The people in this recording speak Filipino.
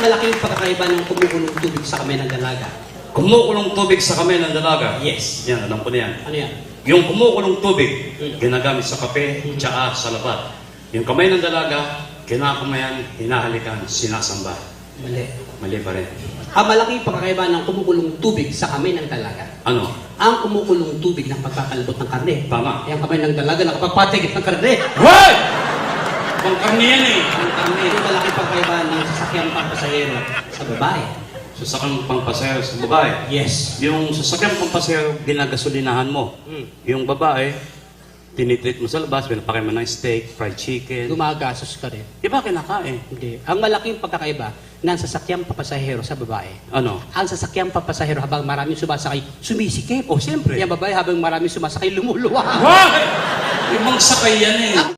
malaking pagkakaiba ng kumukulong tubig sa kamay ng dalaga? Kumukulong tubig sa kamay ng dalaga. Yes. Yan, alam ko na yan. Ano yan? Yung kumukulong tubig, ginagamit sa kape, tsaa, sa labat. Yung kamay ng dalaga, kinakamayan, hinahalikan, sinasamba. Mali. Mali pa rin. Ang malaking pagkakaiba ng kumukulong tubig sa kamay ng dalaga. Ano? Ang kumukulong tubig ng pagkakalabot ng karne. Tama. Yung kamay ng dalaga nakapagpatigit ng karne. Hoy! Pangkarni yan eh. Ang karne, yung malaking pagkakaiba ng sasakyang pampasahero sa babae. Sasakang pangpasahero sa babae. Yes. Yung sasakyan pangpasahero, ginagasolinahan mo. Yung babae, tinitreat mo sa labas, pinapakain mo ng steak, fried chicken. Gumagasos ka rin. Iba kinakain. Hindi. Ang malaking pagkakaiba ng sasakyang papasahero sa babae. Ano? Ang sasakyang papasahero habang maraming sumasakay, sumisikip. Oh, siyempre. Yung babae habang maraming sumasakay, lumuluwa. Why? Ibang sakay yan eh. Ang